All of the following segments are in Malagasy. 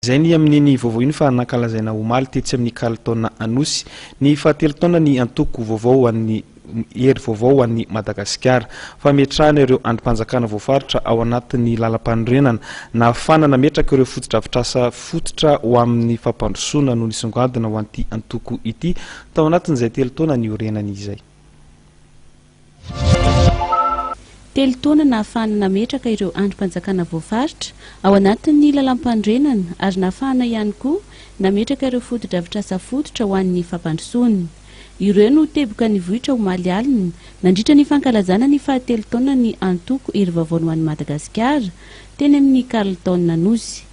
Zay ny amin'ny vaovao iny fa Nankalazaina omaly tetsy amin'ny Carlton Anosy ny fahatelo taonan'ny antoko vaovao an'ny Hery Vaovao an'ny Madagasikara. Fametrahana ireo andrim-panjakana voafaritra ao anatin'ny lalam-panorenana, nahafahana nametraka ireo foto-drafitr'asa fototra ho amin'ny fampandrosoana no nisongadina ho an'ity antoko ity tao anatin'izay telo taona ny orenany izay. Telo taona nahafahana nametraka ireo andrim-panjakana voafaritra ao anatin'ny lalam-panorenana ary nahafahana ihany koa nametraka ireo foto-drafitr'asa fototra ho an'ny fampandrosoana. Ireo no teboka ny vohitra omaly alina nandritra ny fankalazana ny fahatelo taona ny antoko Hery Vaovao Ho an'ny Madagasikara teny amin'ny Carlton Anosy.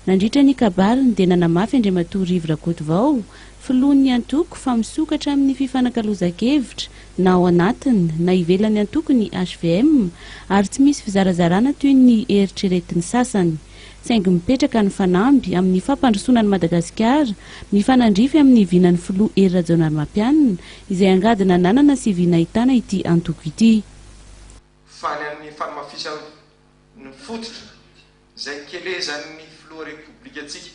Nandritra ny kabariny dia nanamafy Andriamatoa Hery Vaovao filohan'ny antoko fa misokatra amin'ny fifanankalozan-kevitra na ao anatiny na ivelan'ny antoko ny HVM ary tsy misy fizarazarana toy ny eritreretin'ny sasany. Saingy mipetraka ny fanamby amin'ny fampandrosoana ny Madagasikara ny fanandrify amin'ny vinan'ny filoha Hery Vaovao izay angadina nanana sy vina ahitana ity antoko ity. Fany amin'ny fanamafisan'ny fototra izay kelezan'ny filoha Repoblikatsika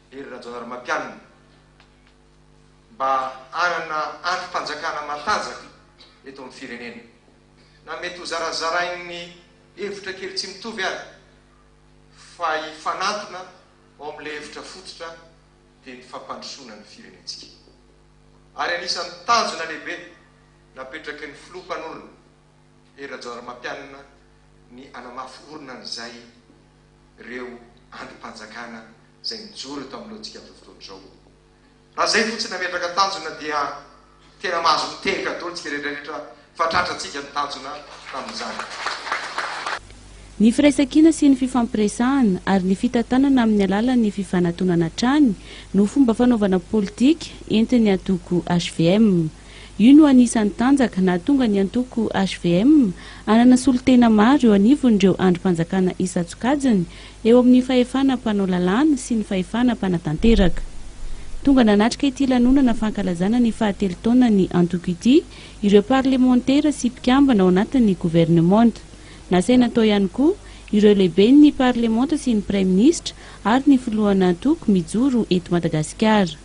Hery Vaovao mba anana andrim-panjakana matanjaka eto amin'ny firenena. Na mety ho zarazarain'ny hevitra kely tsy mitovy ary fa hifanatona ao amin'ilay hevitra fototra dia ny fampandrosoana ny firenentsika. Ary anisan'ny tanjona lehibe napetraky ny filoha-mpanorona Hery Vaovao ny anamafy oronan'izay ireo andrim-panjakana izay mijoro eto amin'ilay antsika fotoana izao. Raha izay fotsiny nametraka tanjona dia tena mahazo miteraka daholo tsika rehetrarehetra fa tratrantsika ny tanjona tamin'izany. Ny firaisan-kina sy ny fifampiresahana ary ny fitantanana amin'ny alalan'ny fifanantonana trany no fomba fanaovana politika entin'ny antoko HVM. Io no anisan'ny tanjaka na tonga ny antoko HVM anana solotena maro eo anivon'ireo andrim-panjakana isan-tsokajiny eo amin'ny fahefana mpanao lalàna sy ny fahefana mpanatanteraka. Tonga nanatrika ity lanonana fankalazana ny fahatelo taona ny antoko ity ireo parlementaira sy mpikambana ao anatin'ny gouvernemanta. Nasaina tao ihany koa ireo lehibe ny parlemanta sy ny prime ministre ary ny filohan'ny antoko mijoro eto Madagasikara.